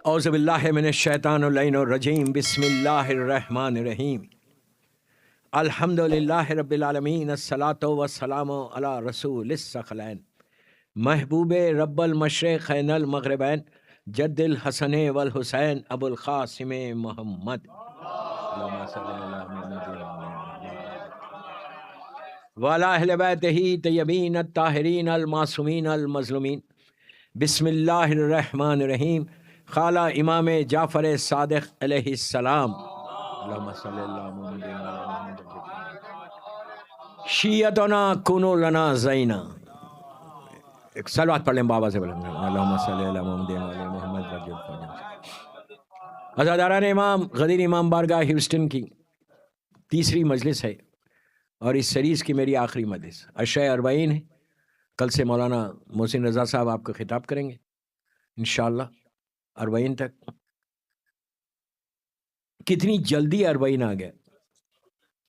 اعوذ باللہ من الشیطان اللعین الرجیم بسم اللہ الرحمن الرحیم الحمد للہ رب العالمین الصلاۃ والسلام علی رسول الثقلین محبوب رب المشرقین المغربین جد الحسن والحسین ابو القاسم محمد اللہم صلی علی محمد وعلی اہل بیتہ طیبین الطاہرین المعصومین المظلومین بسم اللہ الرحمن الرحیم خالہ امام جعفر صادق علیہ السلام اللہم صلی اللہ محمد شیعتنا کنو لنا زینا. ایک صلوات پڑھ لیں بابا سے بلند اللہم صلی اللہ محمد عزاداران امام غدیر امام بارگاہ ہیوسٹن کی تیسری مجلس ہے اور اس سیریز کی میری آخری مجلس اشیاء اربعین ہے. کل سے مولانا محسن رضا صاحب آپ کو خطاب کریں گے انشاءاللہ اربعین تک. کتنی جلدی اربعین آ گیا،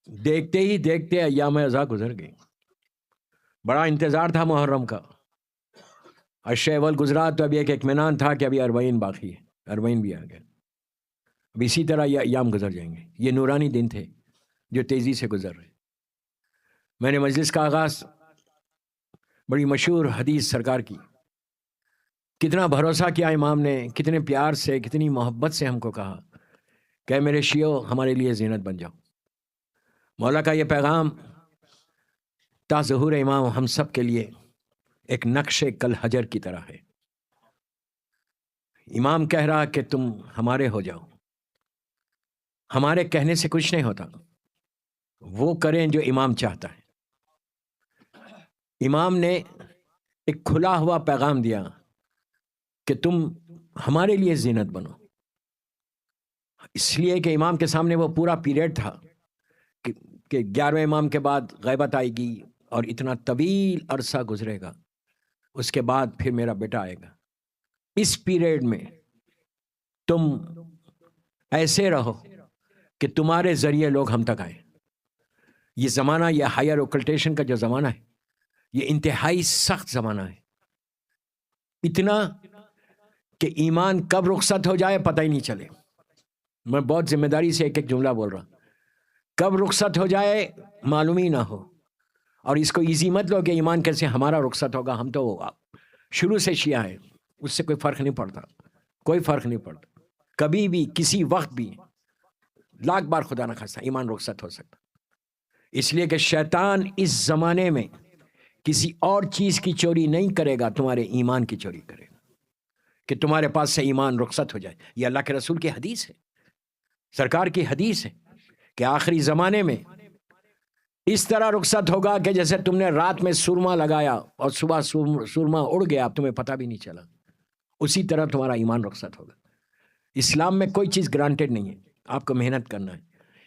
دیکھتے ہی دیکھتے ایام ازا گزر گئے. بڑا انتظار تھا محرم کا، اشیاء اول گزرا تو ابھی ایک اطمینان تھا کہ ابھی اربعین باقی ہے، اربعین بھی آ گئے. اب اسی طرح یہ ایام گزر جائیں گے. یہ نورانی دن تھے جو تیزی سے گزر رہے. میں نے مجلس کا آغاز بڑی مشہور حدیث سرکار کی، کتنا بھروسہ کیا امام نے، کتنے پیار سے کتنی محبت سے ہم کو کہا کہ میرے شیعو ہمارے لیے زینت بن جاؤ. مولا کا یہ پیغام تا ظہور امام ہم سب کے لیے ایک نقش کل حجر کی طرح ہے. امام کہہ رہا کہ تم ہمارے ہو جاؤ. ہمارے کہنے سے کچھ نہیں ہوتا، وہ کریں جو امام چاہتا ہے. امام نے ایک کھلا ہوا پیغام دیا کہ تم ہمارے لیے زینت بنو. اس لیے کہ امام کے سامنے وہ پورا پیریڈ تھا کہ 11ویں امام کے بعد غیبت آئے گی اور اتنا طویل عرصہ گزرے گا، اس کے بعد پھر میرا بیٹا آئے گا. اس پیریڈ میں تم ایسے رہو کہ تمہارے ذریعے لوگ ہم تک آئیں. یہ زمانہ، یہ ہائر اوکلٹیشن کا جو زمانہ ہے، یہ انتہائی سخت زمانہ ہے. اتنا کہ ایمان کب رخصت ہو جائے پتہ ہی نہیں چلے. میں بہت ذمہ داری سے ایک ایک جملہ بول رہا ہوں. کب رخصت ہو جائے معلوم ہی نہ ہو. اور اس کو ایزی مت لو کہ ایمان کیسے ہمارا رخصت ہوگا، ہم تو شروع سے شیعہ ہیں، اس سے کوئی فرق نہیں پڑتا، کوئی فرق نہیں پڑتا. کبھی بھی کسی وقت بھی لاکھ بار خدا نہ خواستہ ایمان رخصت ہو سکتا. اس لیے کہ شیطان اس زمانے میں کسی اور چیز کی چوری نہیں کرے گا، تمہارے ایمان کی چوری کرے گا کہ تمہارے پاس سے ایمان رخصت ہو جائے. یہ اللہ کے رسول کی حدیث ہے، سرکار کی حدیث ہے کہ آخری زمانے میں اس طرح رخصت ہوگا کہ جیسے تم نے رات میں سرما لگایا اور صبح سرما اڑ گیا، اب تمہیں پتہ بھی نہیں چلا. اسی طرح تمہارا ایمان رخصت ہوگا. اسلام میں کوئی چیز گرانٹیڈ نہیں ہے، آپ کو محنت کرنا ہے.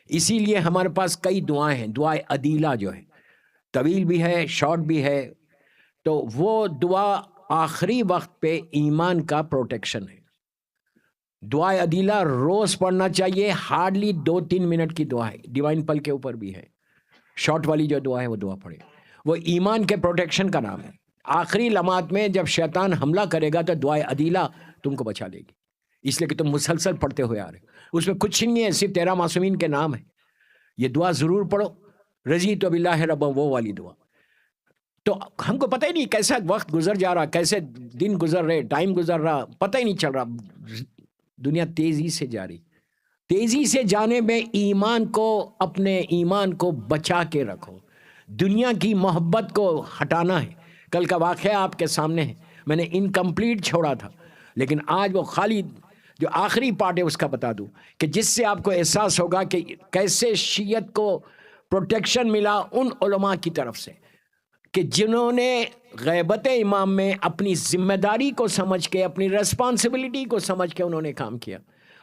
اسی لیے ہمارے پاس کئی دعائیں ہیں. دعائے عدیلہ جو ہے طویل بھی ہے، شارٹ بھی ہے، تو وہ دعا آخری وقت پہ ایمان کا پروٹیکشن ہے. دعائے عدیلہ روز پڑھنا چاہیے. ہارڈلی 2-3 منٹ کی دعا ہے. ڈیوائن پل کے اوپر بھی ہے. شارٹ والی جو دعا ہے وہ دعا پڑھے. وہ ایمان کے پروٹیکشن کا نام ہے. آخری لمحات میں جب شیطان حملہ کرے گا تو دعائے عدیلہ تم کو بچا لے گی، اس لیے کہ تم مسلسل پڑھتے ہوئے آ رہے. اس میں کچھ نہیں ہے، صرف 13 معصومین کے نام ہے. یہ دعا ضرور پڑھو. رضیت باللہ رب، وہ والی دعا. تو ہم کو پتہ ہی نہیں کیسا وقت گزر جا رہا، کیسے دن گزر رہے، ٹائم گزر رہا، پتہ ہی نہیں چل رہا. دنیا تیزی سے جا رہی. تیزی سے جانے میں ایمان کو، اپنے ایمان کو بچا کے رکھو. دنیا کی محبت کو ہٹانا ہے. کل کا واقعہ آپ کے سامنے ہے. میں نے انکمپلیٹ چھوڑا تھا، لیکن آج وہ خالی جو آخری پارٹ ہے اس کا بتا دوں کہ جس سے آپ کو احساس ہوگا کہ کیسے شیعت کو پروٹیکشن ملا ان علماء کی طرف سے کہ جنہوں نے غیبت امام میں اپنی ذمہ داری کو سمجھ کے، اپنی ریسپانسبلٹی کو سمجھ کے انہوں نے کام کیا.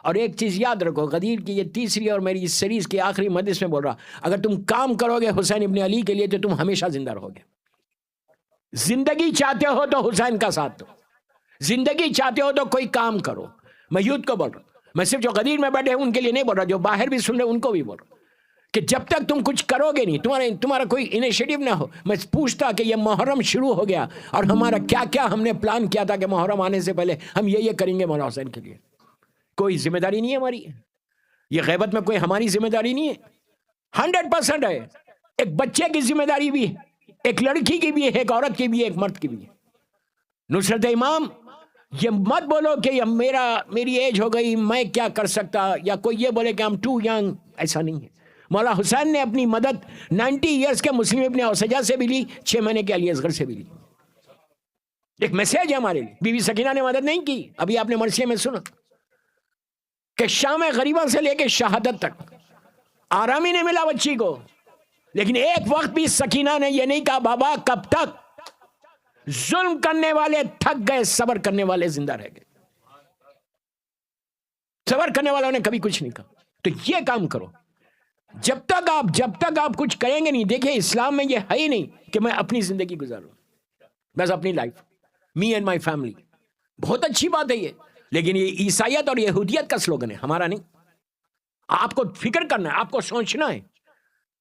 اور ایک چیز یاد رکھو، غدیر کی یہ تیسری اور میری اس سیریز کی آخری مجلس میں بول رہا، اگر تم کام کرو گے حسین ابن علی کے لیے تو تم ہمیشہ زندہ رہو گے. زندگی چاہتے ہو تو حسین کا ساتھ دو. زندگی چاہتے ہو تو کوئی کام کرو. میں یوتھ کو بول رہا ہوں، میں صرف جو غدیر میں بیٹھے ہیں ان کے لیے نہیں بول رہا، جو باہر بھی سن رہے ان کو بھی بول رہا کہ جب تک تم کچھ کرو گے نہیں، تمہارا کوئی انیشیٹو نہ ہو. میں پوچھتا کہ یہ محرم شروع ہو گیا اور ہمارا کیا کیا ہم نے پلان کیا تھا کہ محرم آنے سے پہلے ہم یہ کریں گے مولا حسین کے لیے. کوئی ذمہ داری نہیں ہے ہماری، یہ غیبت میں کوئی ہماری ذمہ داری نہیں ہے، 100% ہے. ایک بچے کی ذمہ داری بھی ہے، ایک لڑکی کی بھی ہے، ایک عورت کی بھی ہے، ایک مرد کی بھی ہے. نصرت امام یہ مت بولو کہ میری ایج ہو گئی، میں کیا کر سکتا، یا کوئی یہ بولے کہ ہم ٹو ینگ، ایسا نہیں ہے. مولا حسین نے اپنی مدد 90 ایئرز کے مسلم ابن اوسجہ سے بھی لی، 6 مہینے کے علی اصغر سے بھی لی. ایک میسیج ہے ہمارے لیے. بی بی سکینہ نے مدد نہیں کی، ابھی آپ نے مرثیے میں سنا کہ شام غریبہ سے لے کے شہادت تک آرام ہی نہیں ملا بچی کو، لیکن ایک وقت بھی سکینہ نے یہ نہیں کہا بابا کب تک. ظلم کرنے والے تھک گئے، صبر کرنے والے زندہ رہ گئے. صبر کرنے والوں نے کبھی کچھ نہیں کہا. تو یہ کام کرو، جب تک آپ کچھ کریں گے نہیں. دیکھیں اسلام میں یہ ہے ہی نہیں کہ میں اپنی زندگی گزاروں، بس اپنی life, me and my family. بہت اچھی بات ہے یہ، لیکن یہ عیسائیت اور یہودیت کا سلوگن ہے، ہمارا نہیں. آپ کو فکر کرنا ہے، آپ کو سوچنا ہے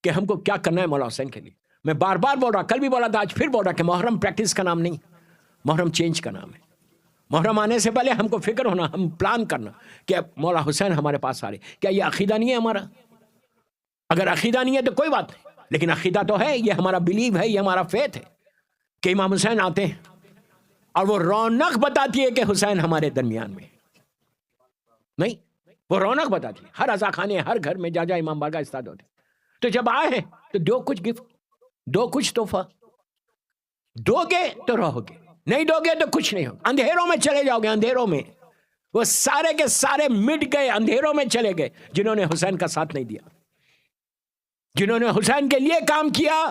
کہ ہم کو کیا کرنا ہے مولا حسین کے لیے. میں بار بار بول رہا، کل بھی بولا تھا، آج پھر بول رہا کہ محرم پریکٹس کا نام نہیں، محرم چینج کا نام ہے. محرم آنے سے پہلے ہم کو فکر ہونا، ہم پلان کرنا کہ مولا حسین ہمارے پاس آ رہے. کیا یہ عقیدہ نہیں ہے ہمارا؟ اگر عقیدہ نہیں ہے تو کوئی بات نہیں، لیکن عقیدہ تو ہے، یہ ہمارا بلیو ہے، یہ ہمارا فیتھ ہے کہ امام حسین آتے ہیں. اور وہ رونق بتاتی ہے کہ حسین ہمارے درمیان میں نہیں، وہ رونق بتاتی ہے. ہر عزا خانے، ہر گھر میں جا امام بارگاہ استاد ہوتے. تو جب آئے تو دو کچھ گفٹ، دو کچھ تحفہ. دو گے تو رہو گے، نہیں دو گے تو کچھ نہیں ہوگا. اندھیروں میں چلے جاؤ گے، اندھیروں میں. وہ سارے کے سارے مٹ گئے، اندھیروں میں چلے گئے جنہوں نے حسین کا ساتھ نہیں دیا، جنہوں نے حسین کے لیے کام کیا.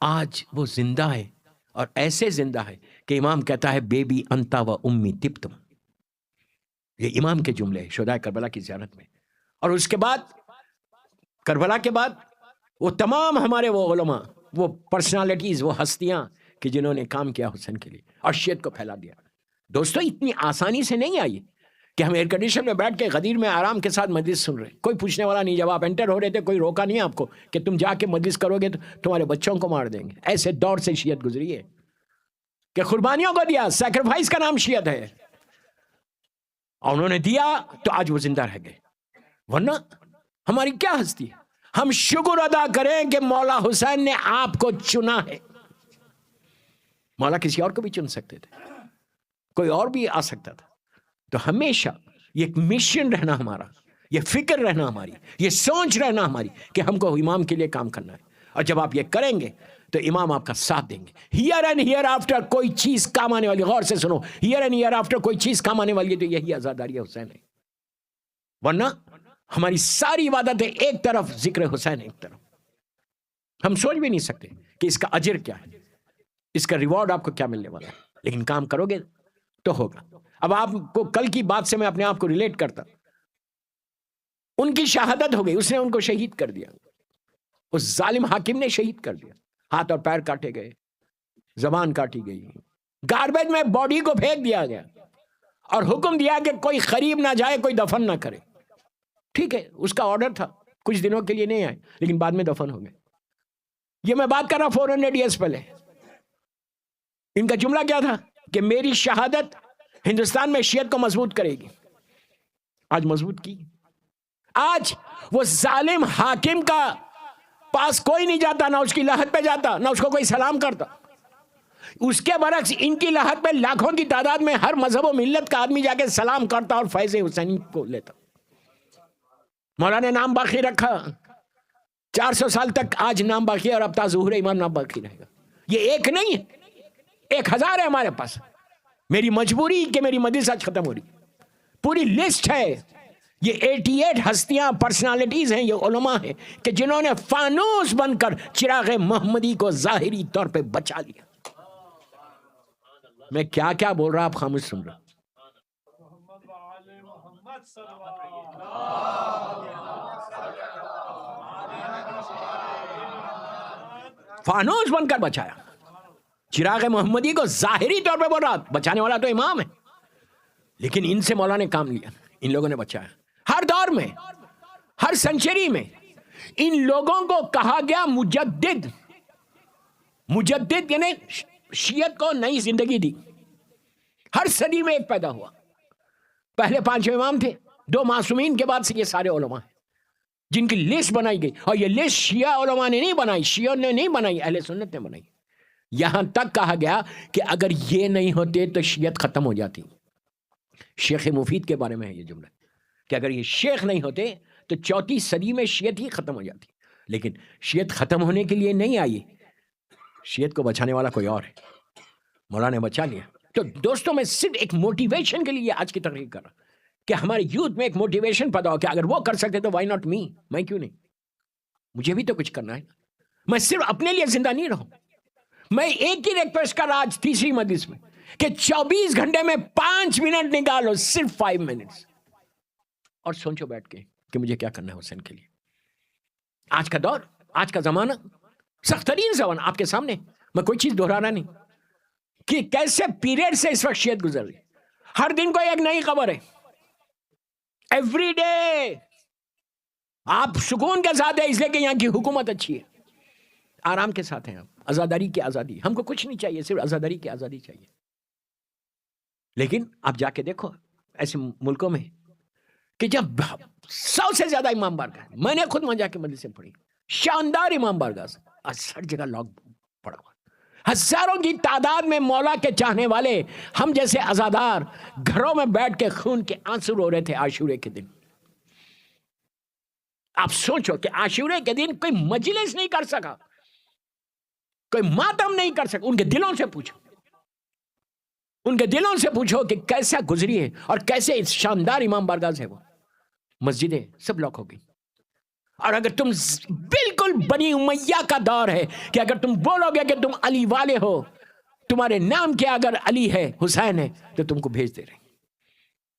آج وہ زندہ ہے، اور ایسے زندہ ہے کہ امام کہتا ہے بیبی انتا و امی تبتم. یہ امام کے جملے شہدائے کربلا کی زیارت میں. اور اس کے بعد کربلا کے بعد وہ تمام ہمارے وہ علماء، وہ پرسنالٹیز، وہ ہستیاں کہ جنہوں نے کام کیا حسین کے لیے اور شیعت کو پھیلا دیا. دوستو اتنی آسانی سے نہیں آئی کہ ہم ایئر کنڈیشن میں بیٹھ کے غدیر میں آرام کے ساتھ مجلس سن رہے، کوئی پوچھنے والا نہیں. جب آپ انٹر ہو رہے تھے کوئی روکا نہیں آپ کو کہ تم جا کے مجلس کرو گے تو تمہارے بچوں کو مار دیں گے. ایسے دور سے شیعت گزری ہے کہ قربانیوں کو دیا، سیکریفائس کا نام شیعت ہے، اور انہوں نے دیا تو آج وہ زندہ رہ گئے. ورنہ ہماری کیا ہستی ہے؟ ہم شکر ادا کریں کہ مولا حسین نے آپ کو چنا ہے. مولا کسی اور کو بھی چن سکتے تھے، کوئی اور بھی آ سکتا تھا. تو ہمیشہ یہ ایک مشن رہنا ہمارا، یہ فکر رہنا ہماری، یہ سوچ رہنا ہماری کہ ہم کو امام کے لیے کام کرنا ہے. اور جب آپ یہ کریں گے تو امام آپ کا ساتھ دیں گے. ہیئر اینڈ ہیئر آفٹر کوئی چیز کام آنے والی، غور سے سنو، ہیئر اینڈ ہیئر آفٹر کوئی چیز کام آنے والی ہے تو یہی عزاداری حسین ہے. ورنہ ہماری ساری عبادتیں ایک طرف، ذکر حسین ایک طرف. ہم سوچ بھی نہیں سکتے کہ اس کا اجر کیا ہے، اس کا ریوارڈ آپ کو کیا ملنے والا ہے، لیکن کام کرو گے تو ہوگا. اب آپ کو کل کی بات سے میں اپنے آپ کو ریلیٹ کرتا. ان کی شہادت ہو گئی، اس نے ان کو شہید کر دیا، اس ظالم حاکم نے شہید کر دیا. ہاتھ اور پیر کاٹے گئے، زبان کاٹی گئی، گاربیج میں باڈی کو پھینک دیا گیا، اور حکم دیا کہ کوئی قریب نہ جائے، کوئی دفن نہ کرے. ٹھیک ہے، اس کا آرڈر تھا، کچھ دنوں کے لیے نہیں آئے لیکن بعد میں دفن ہو گئے. یہ میں بات کر رہا 400 ایئرز پہلے. ان کا جملہ کیا تھا کہ میری شہادت ہندوستان میں شیعت کو مضبوط کرے گی. آج مضبوط کی. آج وہ ظالم حاکم کا پاس کوئی نہیں جاتا، نہ اس کی لحد پہ جاتا، نہ اس کو کوئی سلام کرتا. اس کے برعکس ان کی لحد پہ لاکھوں کی تعداد میں ہر مذہب و ملت کا آدمی جا کے سلام کرتا اور فیض حسینی کو لیتا. مولانا نے نام باقی رکھا 400 سال تک، آج نام باقی ہے، اور اب تا ظہور ایمان نام باقی رہے گا. یہ ایک نہیں ہے، 1000 ہے ہمارے پاس. میری مجبوری کہ میری مجلس آج ختم ہو رہی، پوری لسٹ ہے. یہ 88 ہستیاں، پرسنالٹیز ہیں، یہ علماء ہیں کہ جنہوں نے فانوس بن کر چراغ محمدی کو ظاہری طور پہ بچا لیا. میں کیا کیا بول رہا، آپ خاموش سن رہا. فانوس بن کر بچایا، چراغ محمدی کو ظاہری طور پہ بول رہا. بچانے والا تو امام ہے، لیکن ان سے مولا نے کام لیا، ان لوگوں نے بچایا. ہر دور میں، ہر سنچری میں ان لوگوں کو کہا گیا مجدد. مجدد یعنی شیعت کو نئی زندگی دی. ہر صدی میں ایک پیدا ہوا. پہلے 5 امام تھے، 2 معصومین کے بعد سے یہ سارے علماء ہیں جن کی لسٹ بنائی گئی، اور یہ لسٹ شیعہ علماء نے نہیں بنائی، شیعوں نے نہیں بنائی، اہل سنت نے بنائی۔ یہاں تک کہا گیا کہ اگر یہ نہیں ہوتے تو شیعت ختم ہو جاتی۔ شیخ مفید کے بارے میں ہے یہ جملہ کہ اگر یہ شیخ نہیں ہوتے تو 4 صدی میں شیعت ہی ختم ہو جاتی، لیکن شیعت ختم ہونے کے لیے نہیں آئی، شیعت کو بچانے والا کوئی اور ہے، مولانا نے بچا لیا۔ تو دوستوں میں صرف ایک موٹیویشن کے لیے آج کی تقریر کر رہا کہ ہمارے یوتھ میں ایک موٹیویشن پیدا ہو کہ اگر وہ کر سکتے تو وائی ناٹ می، میں کیوں نہیں، مجھے بھی تو کچھ کرنا ہے، میں صرف اپنے لیے زندہ نہیں رہوں۔ میں ایک ہی ریکویسٹ کر رہا آج تیسری مجلس میں کہ 24 گھنٹے میں 5 منٹ نکالو، صرف 5 منٹس، اور سوچو بیٹھ کے کہ مجھے کیا کرنا ہے حسین کے لیے۔ آج کا دور، آج کا زمانہ سخت ترین زمانہ آپ کے سامنے، میں کوئی چیز دہرانا نہیں کہ کیسے پیریڈ سے اس وقت شیعت گزر رہی، ہر دن کو ایک نئی خبر ہے، ایوری ڈے۔ آپ سکون کے ساتھ ہیں اس لیے کہ یہاں کی حکومت اچھی ہے، آرام کے ساتھ ہیں آپ، آزاداری کی آزادی، ہم کو کچھ نہیں چاہیے، صرف آزاداری کی آزادی چاہیے۔ لیکن آپ جا کے دیکھو ایسے ملکوں میں کہ جب 100 سے زیادہ امام بارگاہ، میں نے خود وہاں جا کے مجلسیں پڑھی، شاندار امام بارگاہ سے، ہر جگہ لاک پڑا ہوا، ہزاروں کی تعداد میں مولا کے چاہنے والے، ہم جیسے عزادار گھروں میں بیٹھ کے خون کے آنسو رو رہے تھے عاشورے کے دن۔ آپ سوچو کہ عاشورے کے دن کوئی مجلس نہیں کر سکا، کوئی ماتم نہیں کر سکا، ان کے دلوں سے پوچھو، ان کے دلوں سے پوچھو کہ کیسا گزری ہے اور کیسے اس شاندار امام بارگاہ سے وہ مسجدیں سب لاک ہو گئی۔ اور اگر تم بالکل بنی امیہ کا دور ہے کہ اگر تم بولو گے کہ تم علی والے ہو، تمہارے نام کیا اگر علی ہے، حسین ہے، تو تم کو بھیج دے رہے ہیں۔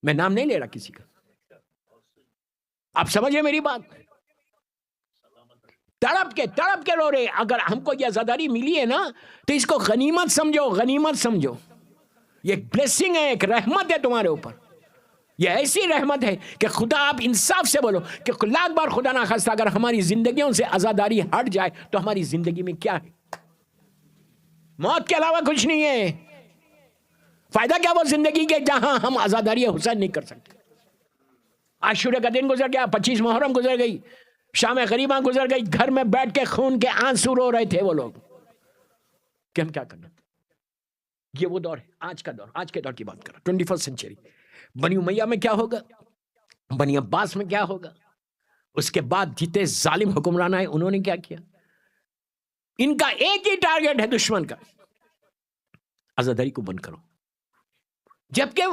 میں نام نہیں لے رہا کسی کا، آپ سمجھے میری بات؟ تڑپ کے رو رہے۔ اگر ہم کو یہ آزاداری ملی ہے نا تو اس کو غنیمت سمجھو، غنیمت سمجھو، یہ ایک بلیسنگ ہے، ایک رحمت ہے تمہارے اوپر۔ یہ ایسی رحمت ہے کہ خدا، آپ انصاف سے بولو کہ لاکھ بار خدا نہ خواستہ اگر ہماری زندگیوں سے آزاداری ہٹ جائے تو ہماری زندگی میں کیا ہے؟ موت کے علاوہ کچھ نہیں ہے۔ فائدہ کیا وہ زندگی کے جہاں ہم آزاداری حسین نہیں کر سکتے؟ عاشورے کا دن گزر گیا، 25 محرم گزر گئی، شام غریباں گزر گئی، گھر میں بیٹھ کے خون کے آنسو رو رہے تھے وہ لوگ کہ ہم کیا کرنا۔ یہ وہ دور ہے، آج کا دور، آج کے دور کی بات کر رہا، 21 سینچری۔ بنی امیہ میں کیا ہوگا، بنی عباس میں کیا ہوگا، اس کے بعد جتنے ظالم حکمران آئے انہوں نے کیا کیا۔ ان کا ایک ہی ٹارگٹ ہے دشمن کا، آزاداری کو بند کرو۔ جبکہ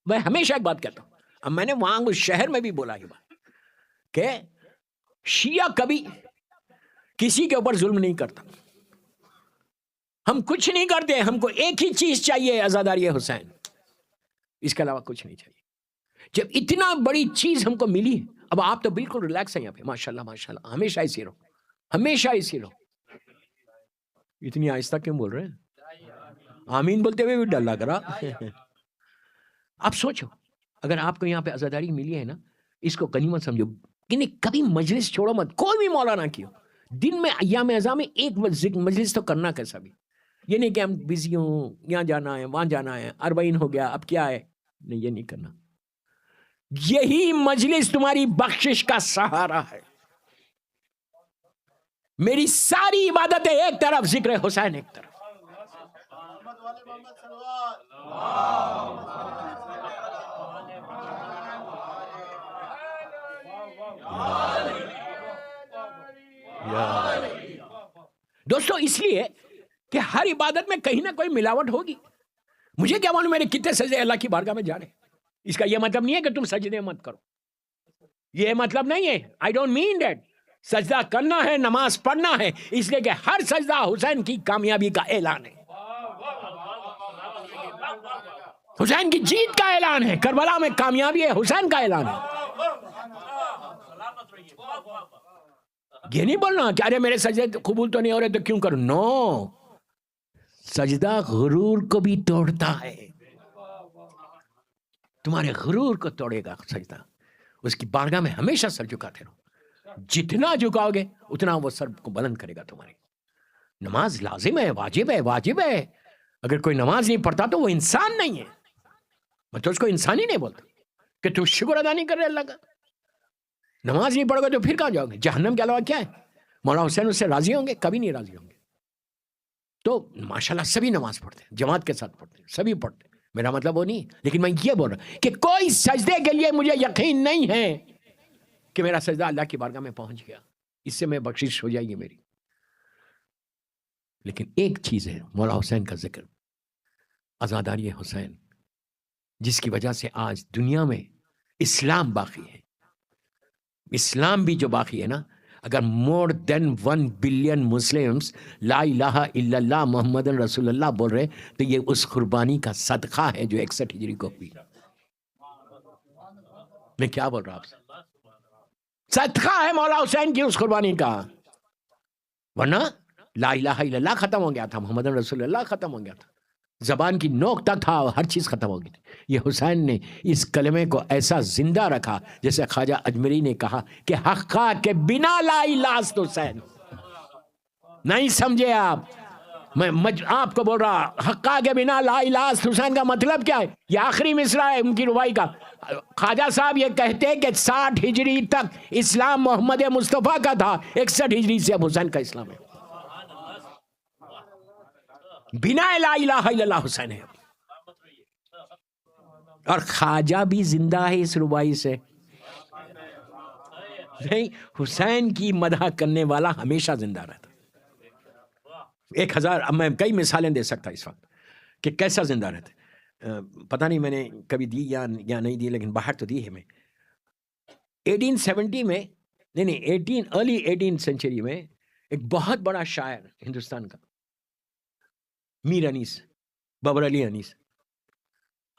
میں ہمیشہ ایک بات کہتا ہوں، اب میں نے وہاں اس شہر میں بھی بولا یہ بات کہ شیعہ کبھی کسی کے اوپر ظلم نہیں کرتا، ہم کچھ نہیں کرتے، ہم کو ایک ہی چیز چاہیے، آزاداری حسین، اس کے علاوہ کچھ نہیں چاہیے۔ جب اتنا بڑی چیز ہم کو ملی، اب آپ تو بالکل ریلیکس ہیں یہاں پہ، ماشاءاللہ ماشاءاللہ، ہمیشہ اسی رہو، ہمیشہ اسی رہو۔ اتنی آہستہ کیوں بول رہے ہیں؟ آمین بولتے ہوئے بھی ڈر لگ رہا۔ آپ سوچو اگر آپ کو یہاں پہ آزاداری ملی ہے نا، اس کو غنیمت سمجھو، کبھی مجلس چھوڑو مت، کوئی بھی مولانا کیوں، دن میں ایام اعظام میں ایک مجلس تو کرنا کیسا بھی، یہ نہیں کہ ہم بزی ہوں، یہاں جانا ہے وہاں جانا ہے، 40 ہو گیا اب کیا ہے، نہیں، یہ نہیں کرنا۔ یہی مجلس تمہاری بخشش کا سہارا ہے۔ میری ساری عبادتیں ایک طرف، ذکر حسین ایک طرف۔ دوستو اس لیے کہ ہر عبادت میں کہیں نہ کوئی ملاوٹ ہوگی۔ مجھے کیا معلوم میرے کتنے سجدے اللہ کی بارگاہ میں جا رہے ہیں، اس کا یہ مطلب نہیں ہے کہ تم سجدے مت کرو، یہ مطلب نہیں ہے، I don't mean that۔ سجدہ کرنا ہے، نماز پڑھنا ہے، اس لیے کہ ہر سجدہ حسین کی کامیابی کا اعلان ہے، حسین کی جیت کا اعلان ہے، کربلا میں کامیابی ہے، حسین کا اعلان ہے۔ یہ نہیں بولنا کہ ارے میرے سجدے قبول تو نہیں ہو رہے تو کیوں کروں، نو، سجدہ غرور کو بھی توڑتا ہے، تمہارے غرور کو توڑے گا سجدہ۔ اس کی بارگاہ میں ہمیشہ سر جھکاتے رہو، جتنا جھکاؤ گے اتنا وہ سر کو بلند کرے گا تمہاری۔ نماز لازم ہے، واجب ہے، واجب ہے، اگر کوئی نماز نہیں پڑھتا تو وہ انسان نہیں ہے۔ میں تو اس کو انسان ہی نہیں بولتا کہ تم شکر ادا نہیں کر رہے اللہ کا. نماز نہیں پڑھو گے تو پھر کہاں جاؤ گے؟ جہنم کے علاوہ کیا ہے؟ مولانا حسین اس سے راضی ہوں گے؟ کبھی نہیں راضی ہوں گے. تو ماشاءاللہ سبھی نماز پڑھتے ہیں، جماعت کے ساتھ پڑھتے ہیں، سبھی پڑھتے ہیں، میرا مطلب وہ نہیں. لیکن میں یہ بول رہا ہوں کہ کوئی سجدے کے لیے مجھے یقین نہیں ہے کہ میرا سجدہ اللہ کی بارگاہ میں پہنچ گیا، اس سے میں بخشش ہو جائے گی میری. لیکن ایک چیز ہے مولا حسین کا ذکر، عزاداری حسین، جس کی وجہ سے آج دنیا میں اسلام باقی ہے. اسلام بھی جو باقی ہے نا، اگر مور دین 1 بلین مسلمس لا الہ الا اللہ محمد رسول اللہ بول رہے تو یہ اس قربانی کا صدقہ ہے جو 61 ہجری کو ہوئی. میں کیا بول رہا ہوں آپ سے؟ صدقہ ہے مولا حسین کی اس قربانی کا، ورنہ لا الہ الا اللہ ختم ہو گیا تھا، محمد رسول اللہ ختم ہو گیا تھا، زبان کی نوک تک تھا، ہر چیز ختم ہو گئی تھی. یہ حسین نے اس کلمے کو ایسا زندہ رکھا، جیسے خواجہ اجمری نے کہا کہ حقا کے بنا لا الہ حسین. نہیں سمجھے آپ؟ میں آپ کو بول رہا، حقا کے بنا لا الہ حسین کا مطلب کیا ہے؟ یہ آخری مصرع ہے ان کی ربائی کا. خواجہ صاحب یہ کہتے ہیں کہ 60 ہجری تک اسلام محمد مصطفیٰ کا تھا، 61 ہجری سے اب حسین کا اسلام ہے. بنا لا الہ الا اللہ حسین ہے. اور خواجہ بھی زندہ ہے اس ربائی سے. نہیں، حسین کی مدح کرنے والا ہمیشہ زندہ رہتا. 1000 اب میں کئی مثالیں دے سکتا اس وقت کہ کیسا زندہ رہتا. پتہ نہیں میں نے کبھی دی یا نہیں دی، لیکن باہر تو دی ہے. میں 1870 میں نہیں ارلی 18 سینچری میں ایک بہت بڑا شاعر ہندوستان کا، میر انیس، بابر علی انیس.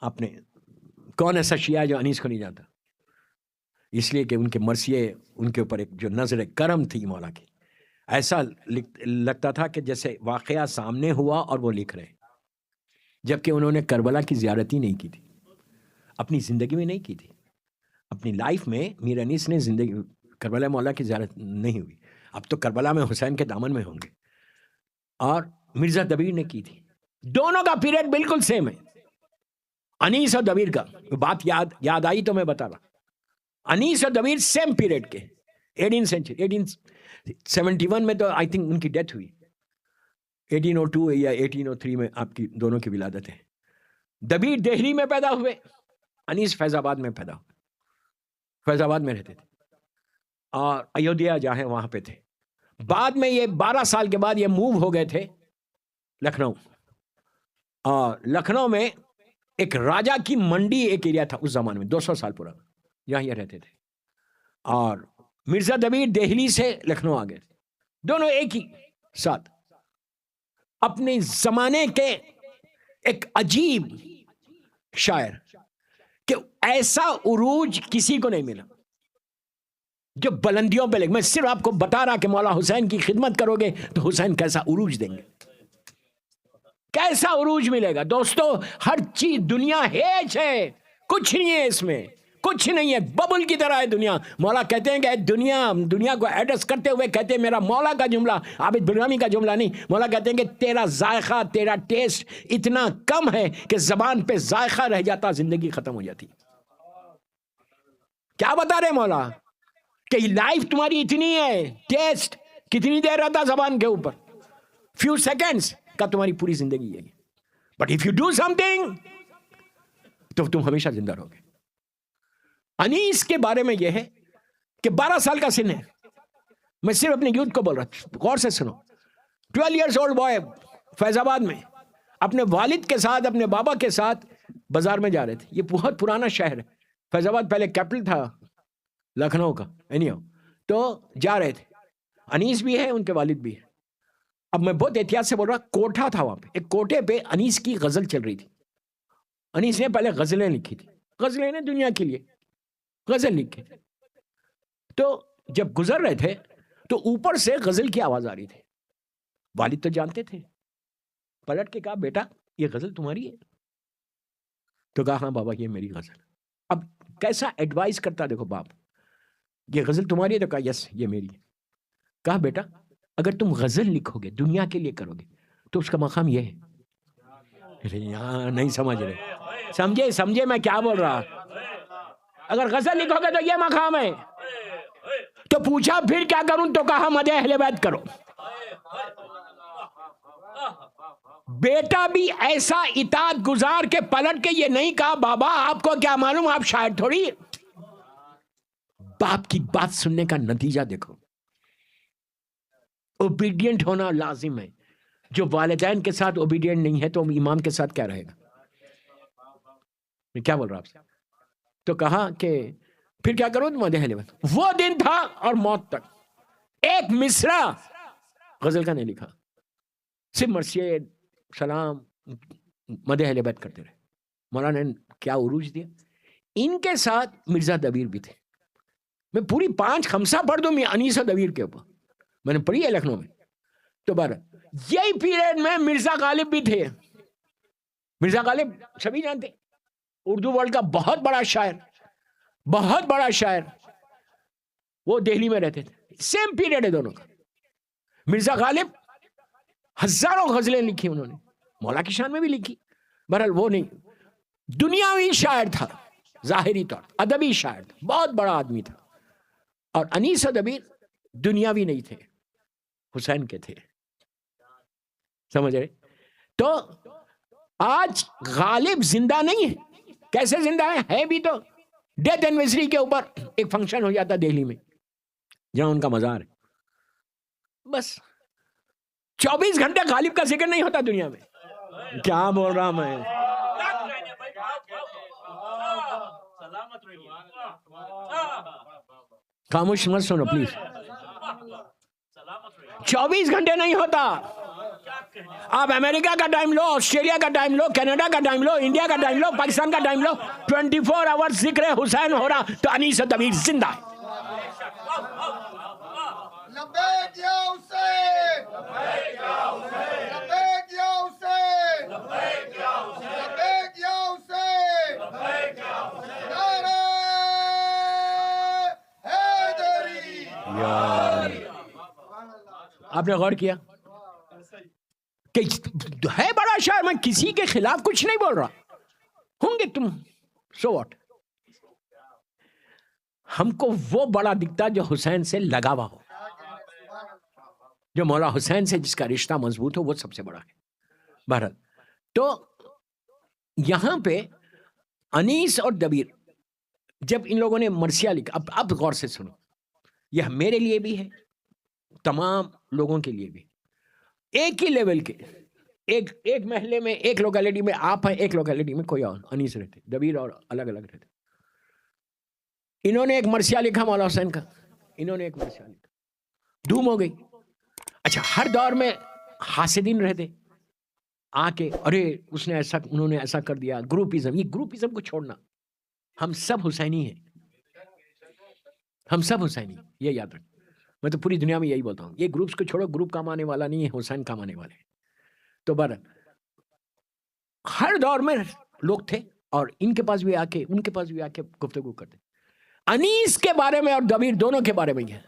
آپ نے کون ایسا شیعہ ہے جو انیس کو نہیں جانتا؟ اس لیے کہ ان کے مرثیے، ان کے اوپر ایک جو نظر کرم تھی مولا کی، ایسا لگتا تھا کہ جیسے واقعہ سامنے ہوا اور وہ لکھ رہے، جبکہ انہوں نے کربلا کی زیارت ہی نہیں کی تھی، اپنی زندگی میں نہیں کی تھی. اپنی لائف میں میر انیس نے زندگی کربلا مولا کی زیارت نہیں ہوئی. اب تو کربلا میں حسین کے دامن میں ہوں گے. اور مرزا دبیر نے کی تھی. دونوں کا پیریڈ بالکل سیم ہے، انیس اور دبیر کا. بات یاد آئی تو میں بتا رہا. انیس اور دبیر سیم پیریڈ کے، 18 سینچری. 1871 میں تو آئی تھنک ان کی ڈیتھ ہوئی. 1802 یا 1803 میں آپ کی دونوں کی ولادت ہے. دبیر دہلی میں پیدا ہوئے، انیس فیض آباد میں پیدا ہوئے. فیض آباد میں رہتے تھے اور ایودھیا جہاں وہاں پہ تھے. بعد میں یہ 12 سال کے بعد یہ موو ہو گئے تھے لکھنؤ. اور لکھنؤ میں ایک راجا کی منڈی ایک ایریا تھا اس زمانے میں، 200 سال پرانا، یہاں یہ رہتے تھے. اور مرزا دبیر دہلی سے لکھنؤ آ گئے تھے. دونوں ایک ہی ساتھ. اپنے زمانے کے ایک عجیب شاعر کہ ایسا عروج کسی کو نہیں ملا جو بلندیوں پہ لے. میں صرف آپ کو بتا رہا کہ مولا حسین کی خدمت کرو گے تو حسین کیسا عروج دیں گے، کیسا عروج ملے گا. دوستو ہر چیز دنیا ہیچ ہے، کچھ نہیں ہے، اس میں کچھ نہیں ہے، ببل کی طرح ہے دنیا. مولا کہتے ہیں کہ دنیا کو ایڈریس کرتے ہوئے کہتے ہیں، میرا مولا کا جملہ، عابد برہمی کا جملہ نہیں. مولا کہتے ہیں کہ تیرا ذائقہ، تیرا ٹیسٹ اتنا کم ہے کہ زبان پہ ذائقہ رہ جاتا، زندگی ختم ہو جاتی. کیا بتا رہے مولا کہ لائف تمہاری اتنی ہے، ٹیسٹ کتنی دیر رہتا زبان کے اوپر، فیو سیکنڈز کا تمہاری پوری زندگی ہے. But if you do some thing تو تم ہمیشہ زندہ رہو گے. انیس کے بارے میں یہ ہے کہ 12 سال کا سن ہے. میں صرف اپنے یوتھ کو بول رہا، غور سے سنو. 12 ایئرز اولڈ بوائے فیض آباد میں اپنے والد کے ساتھ، اپنے بابا کے ساتھ بازار میں جا رہے تھے. یہ بہت پرانا شہر ہے فیض آباد، پہلے کیپٹل تھا لکھنؤ کا. تو جا رہے تھے، انیس بھی ہے، ان کے والد بھی ہے. اب میں بہت احتیاط سے بول رہا، کوٹھا تھا وہاں پہ، ایک کوٹھے پہ انیس کی غزل چل رہی تھی. انیس نے پہلے غزلیں لکھی تھی، غزلیں نے دنیا کے لیے غزل لکھی تھی. تو جب گزر رہے تھے تو اوپر سے غزل کی آواز آ رہی تھی. والد تو جانتے تھے، پلٹ کے کہا، بیٹا یہ غزل تمہاری ہے؟ تو کہا، ہاں بابا یہ میری غزل. اب کیسا ایڈوائز کرتا دیکھو باپ، یہ غزل تمہاری ہے؟ تو کہا یس یہ میری ہے. کہا بیٹا اگر تم غزل لکھو گے، دنیا کے لیے کرو گے، تو اس کا مقام یہ ہے. یہاں نہیں سمجھ رہے. سمجھے میں کیا بول رہا. اگر غزل لکھو گے تو یہ مقام ہے. تو پوچھا پھر کیا کروں, تو کہا مدح اہل بیت کرو. بیٹا بھی ایسا اطاعت گزار کے پلٹ کے یہ نہیں کہا بابا آپ کو کیا معلوم, آپ شاعر تھوڑی. باپ کی بات سننے کا نتیجہ دیکھو. اوبیڈینٹ ہونا لازم ہے. جو والدین کے ساتھ اوبیڈینٹ نہیں ہے تو امام کے ساتھ کیا رہے گا. میں کیا بول رہا آپ سے. تو کہا کہ پھر کیا کروں, مدح اہل بیت. وہ دن تھا اور موت تک ایک مصرع غزل کا نہیں لکھا, صرف مرثیے سلام مدح اہل بیت کرتے رہے. مولانا نے کیا عروج دیا. ان کے ساتھ مرزا دبیر بھی تھے. میں پوری 5 خمسہ پڑھ دوں میں انیس دبیر کے اوپر, میں نے پڑھی ہے لکھنؤ میں. تو بارہ یہی پیریڈ میں مرزا غالب بھی تھے. مرزا غالب سبھی جانتے, اردو ورلڈ کا بہت بڑا شاعر, وہ دہلی میں رہتے تھے. سیم پیریڈ ہے دونوں کا. مرزا غالب ہزاروں غزلیں لکھی انہوں نے, مولا کی شان میں بھی لکھی. بہرحال وہ نہیں, دنیاوی شاعر تھا, ظاہری طور ادبی شاعر تھا, بہت بڑا آدمی تھا. اور انیس دبیر دنیاوی نہیں تھے, حسین کے تھے. سمجھ رہے. تو آج غالب زندہ نہیں ہے. کیسے زندہ ہے بھی تو ڈیتھ اینیورسری کے اوپر ایک فنکشن ہو جاتا دہلی میں جہاں ان کا مزار ہے. بس 24 گھنٹے غالب کا ذکر نہیں ہوتا دنیا میں. کیا بول رہا میں. خاموش مت سنو پلیز. 24 گھنٹے نہیں ہوتا. آپ امریکہ کا ٹائم لو, آسٹریلیا کا ٹائم لو, کینیڈا کا ٹائم لو, انڈیا کا ٹائم لو, پاکستان کا ٹائم لو, 24 آورز ذکر حسین ہو رہا تو انیس دبیر زندہ ہے. لبیک یا حسین, لبیک یا حسین, لبیک یا حسین, لبیک یا حسین, لبیک یا حسین, لبیک یا حسین. نعرہ حیدری. آپ نے غور کیا کہ ہے بڑا شاعر, میں کسی کے خلاف کچھ نہیں بول رہا. ہوں گے تم, سو واٹ. ہم کو وہ بڑا دکھتا جو حسین سے لگا ہوا ہو, جو مولا حسین سے جس کا رشتہ مضبوط ہو, وہ سب سے بڑا ہے. بہرحال تو یہاں پہ انیس اور دبیر جب ان لوگوں نے مرثیہ لکھا, اب غور سے سنو, یہ میرے لیے بھی ہے, تمام لوگوں کے لیے بھی. ایک ہی لیول کے, ایک محلے میں, ایک لوکیلٹی میں آپ ہیں, ایک لوکیلٹی میں کوئی اور انیس رہتے, دبیر اور الگ الگ رہتے. انہوں نے ایک مرثیہ لکھا مولا حسین کا, انہوں نے ایک مرثیہ لکھا, دھوم ہو گئی. اچھا, ہر دور میں حاسدین رہتے آ کے, ارے اس نے ایسا, انہوں نے ایسا کر دیا. گروپزم, یہ گروپزم کو چھوڑنا. ہم سب حسینی ہیں, ہم سب حسینی, یہ یاد رکھ. میں تو پوری دنیا میں یہی بولتا ہوں, یہ گروپس کو چھوڑو, گروپ کام آنے والا نہیں ہے, حسین کام آنے والے ہیں. تو ہر دور میں لوگ تھے اور ان کے پاس بھی آ کے, ان کے پاس بھی آ کے گفتگو کرتے. انیس کے بارے میں اور دبیر دونوں کے بارے میں یہ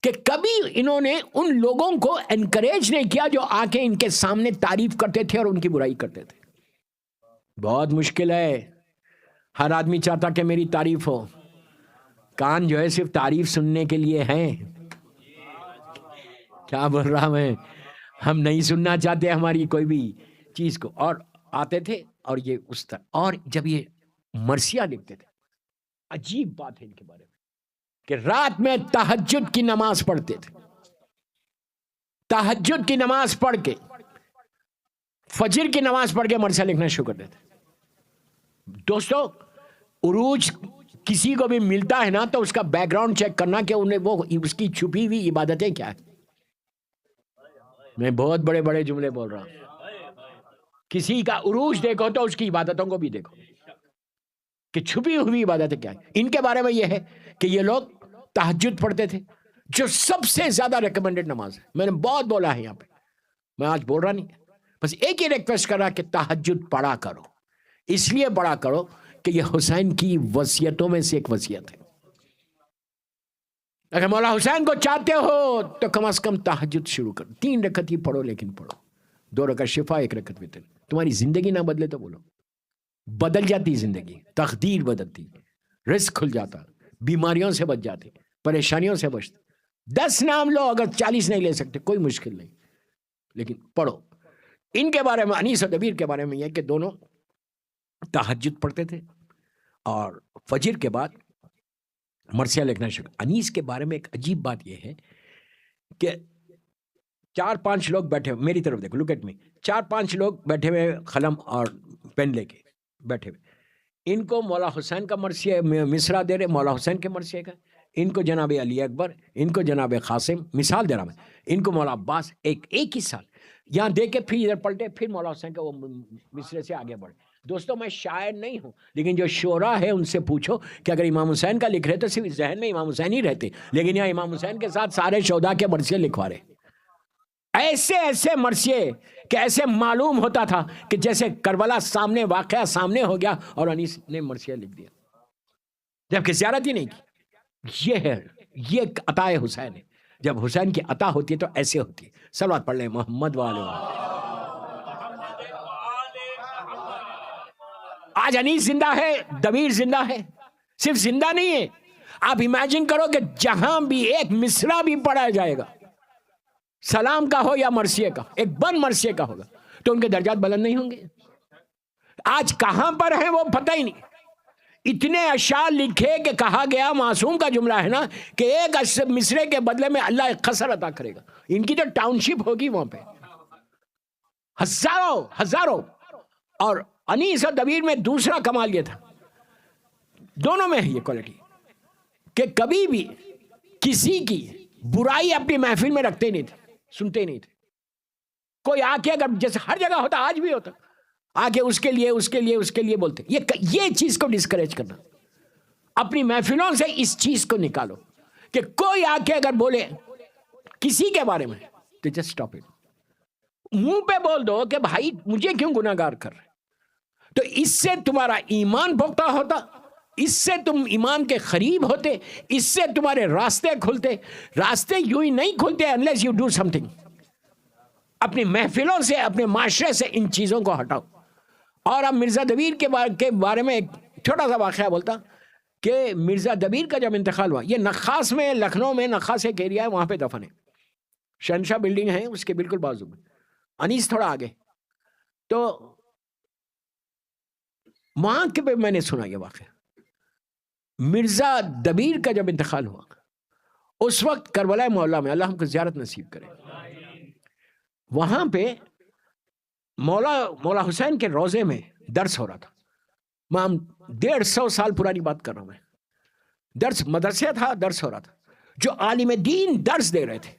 کہ کبھی انہوں نے ان لوگوں کو انکریج نہیں کیا جو آ کے ان کے سامنے تعریف کرتے تھے اور ان کی برائی کرتے تھے. بہت مشکل ہے, ہر آدمی چاہتا کہ میری تعریف ہو. کان جو ہے صرف تعریف سننے کے لیے ہیں. کیا بول رہا میں, ہم نہیں سننا چاہتے ہماری کوئی بھی چیز کو. اور آتے تھے اور یہ اس طرح. اور جب یہ مرثیہ لکھتے تھے, عجیب بات ہے ان کے بارے میں کہ رات میں تہجد کی نماز پڑھتے تھے, تہجد کی نماز پڑھ کے, فجر کی نماز پڑھ کے مرثیہ لکھنا شروع کر دیتے. دوستو, عروج کسی کو بھی ملتا ہے نا تو اس کا بیک گراؤنڈ چیک کرنا کہ انہیں وہ اس کی چھپی ہوئی عبادتیں کیا ہے. میں بہت بڑے بڑے جملے بول رہا ہوں. کسی کا عروج دیکھو تو اس کی عبادتوں کو بھی دیکھو کہ چھپی ہوئی عبادتیں کیا ہے. ان کے بارے میں یہ ہے کہ یہ لوگ تہجد پڑھتے تھے, جو سب سے زیادہ ریکمنڈڈ نماز ہے. میں نے بہت بولا ہے یہاں پہ, میں آج بول رہا نہیں, بس ایک ہی ریکویسٹ کر رہا کہ تہجد پڑھا کرو. اس لیے پڑھا کرو کہ یہ حسین کی وصیتوں میں سے ایک وصیت ہے. اگر مولا حسین کو چاہتے ہو تو کم از کم تہجد شروع کرو. 3 رکعت ہی پڑھو, لیکن پڑھو. 2 رکعت شفا, 1 رکعت وتر. تمہاری زندگی نہ بدلے تو بولو. بدل جاتی زندگی، تقدیر بدلتی، رزق کھل جاتا، بیماریوں سے بچ جاتے، پریشانیوں سے بچتے. 10 نام لو، اگر 40 نہیں لے سکتے کوئی مشکل نہیں، لیکن پڑھو. ان کے بارے میں، انیس اور دبیر کے بارے میں یہ کہ دونوں تہجد پڑھتے تھے اور فجر کے بعد مرثیہ لکھنا شروع. انیس کے بارے میں ایک عجیب بات یہ ہے کہ 4-5 لوگ بیٹھے، میری طرف دیکھو، لک ایٹ می، 4-5 لوگ بیٹھے ہوئے قلم اور پین لے کے بیٹھے ہوئے. ان کو مولا حسین کا مرثیہ مصرع دے رہے، مولا حسین کے مرثیے کا. ان کو جناب علی اکبر، ان کو جناب قاسم، مثال دے رہا میں. ان کو مولا عباس، ایک ہی سال یہاں دے کے پھر ادھر پلٹے، پھر مولا حسین کا وہ مصرے سے آگے بڑھے. دوستوں میں شاعر نہیں ہوں، لیکن جو شعراء ہے ان سے پوچھو کہ اگر امام حسین کا لکھ رہے تو صرف ذہن میں امام حسین ہی رہتے، لیکن یہاں امام حسین کے ساتھ سارے شہداء کے مرثیے لکھوا رہے. ایسے مرثیے کہ ایسے معلوم ہوتا تھا کہ جیسے کربلا سامنے، واقعہ سامنے ہو گیا اور انیس نے مرثیہ لکھ دیا، جبکہ زیارت ہی نہیں کی. یہ عطا حسین ہے. جب حسین کی عطا ہوتی ہے تو ایسے ہوتی ہے. صلوات پڑھ لیں محمد والے. آج انیس زندہ ہے، دبیر زندہ ہے. صرف زندہ نہیں ہے، آپ امیجن کرو کہ جہاں بھی ایک مصرع بھی پڑھا جائے گا، سلام کا ہو یا مرثیے کا، ایک بند مرثیے کا ہوگا، تو ان کے درجات بلند نہیں ہوں گے. آج کہاں پر ہیں وہ پتہ ہی نہیں. اتنے اشعار لکھے کہ کہا گیا، معصوم کا جملہ ہے نا، کہ ایک مصرے کے بدلے میں اللہ ایک قصر عطا کرے گا. ان کی تو ٹاؤن شپ ہوگی وہاں پہ، ہزاروں. اور انیس اور دبیر میں دوسرا کمال یہ تھا، دونوں میں ہے یہ کوالٹی، کہ کبھی بھی کسی کی برائی اپنی محفل میں رکھتے نہیں تھے، سنتے نہیں تھے. کوئی آ کے اگر، جیسے ہر جگہ ہوتا، آج بھی ہوتا، آ کے اس کے لیے بولتے. یہ چیز کو ڈسکریج کرنا، اپنی محفلوں سے اس چیز کو نکالو کہ کوئی آ کے اگر بولے کسی کے بارے میں تو جسٹ اسٹاپ اٹ. منہ پہ بول دو کہ بھائی مجھے کیوں گناہ گار کر رہے. تو اس سے تمہارا ایمان پختہ ہوتا، اس سے تم ایمان کے قریب ہوتے، اس سے تمہارے راستے کھلتے. راستے یوں ہی نہیں کھلتے unless you do something. اپنی محفلوں سے، اپنے معاشرے سے ان چیزوں کو ہٹاؤ. اور اب مرزا دبیر کے بارے میں ایک چھوٹا سا واقعہ بولتا کہ مرزا دبیر کا جب انتقال ہوا، یہ نخاس میں، لکھنؤ میں نخاس ایک ایریا ہے، وہاں پہ دفن ہے. شہنشاہ بلڈنگ ہے اس کے بالکل بازو میں، انیس تھوڑا آگے. تو وہاں کے پہ میں نے سنا یہ واقعہ. مرزا دبیر کا جب انتقال ہوا، اس وقت کربلا مولا میں، اللہ ہم کو زیارت نصیب کرے، وہاں پہ مولا حسین کے روزے میں درس ہو رہا تھا. میں 150 سال پرانی بات کر رہا ہوں. میں درس، مدرسہ تھا، درس ہو رہا تھا. جو عالم دین درس دے رہے تھے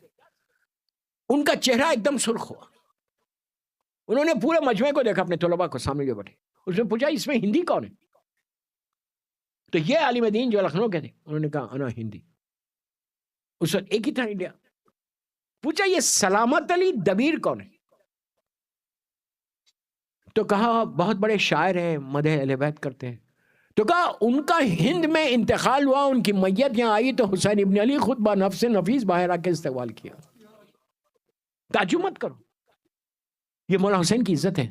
ان کا چہرہ ایک دم سرخ ہوا. انہوں نے پورے مجمع کو دیکھا، اپنے طلباء کو سامنے جو بیٹھے. اس نے پوچھا اس میں ہندی کون ہے؟ تو یہ عالم دین جو لکھنؤ کے تھے، انہوں نے کہا انا ہندی. اس وقت ایک ہی تھا انڈیا. پوچھا یہ سلامت علی دبیر کون ہے؟ تو کہا بہت بڑے شاعر ہیں، مدح اہل بیت کرتے ہیں. تو کہا ان کا ہند میں انتقال ہوا، ان کی میت یہاں آئی تو حسین ابن علی خود با نفس نفیس باہر آ کے استقبال کیا. تعجب مت کرو، یہ مولا حسین کی عزت ہے.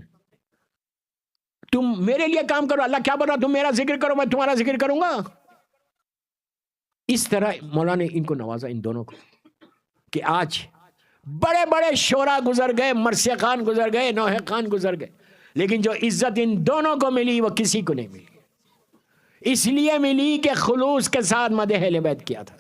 تم میرے لیے کام کرو، اللہ کیا بول رہا، تم میرا ذکر کرو، میں تمہارا ذکر کروں گا. اس طرح مولا نے ان کو نوازا، ان دونوں کو، کہ آج بڑے بڑے شعراء گزر گئے، مرثیہ خان گزر گئے، نوحہ خان گزر گئے، لیکن جو عزت ان دونوں کو ملی وہ کسی کو نہیں ملی. اس لیے ملی کہ خلوص کے ساتھ مدح اہل بیت کیا تھا.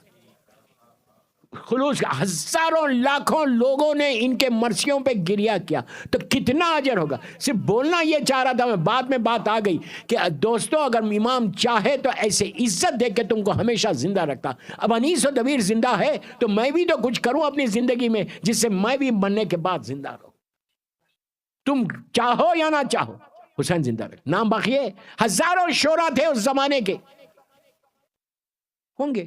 خلوص، ہزاروں لاکھوں لوگوں نے ان کے مرثیوں پہ گریا کیا، تو کتنا اجر ہوگا. صرف بولنا یہ چاہ رہا تھا میں، بعد میں بات آ گئی کہ دوستوں اگر امام چاہے تو ایسے عزت دے کے تم کو ہمیشہ زندہ رکھتا. اب انیس و دبیر زندہ ہے تو میں بھی تو کچھ کروں اپنی زندگی میں جس سے میں بھی مرنے کے بعد زندہ رہوں. تم چاہو یا نہ چاہو حسین زندہ رہے. نام باقی ہے. ہزاروں شعراء تھے اس زمانے کے، ہوں گے،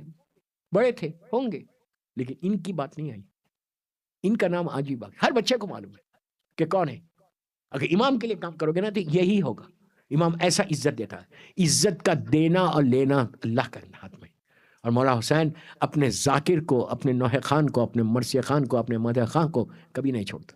بڑے تھے، ہوں گے، لیکن ان کی بات نہیں آئی. ان کا نام آج بھی باقی، ہر بچے کو معلوم ہے کہ کون ہے. اگر امام کے لیے کام کرو گے نا تو یہی ہوگا. امام ایسا عزت دیتا ہے. عزت کا دینا اور لینا اللہ کا ہاتھ میں. اور مولا حسین اپنے ذاکر کو، اپنے نوحہ خان کو، اپنے مرثیہ خان کو، اپنے مدح خان کو کبھی نہیں چھوڑتا.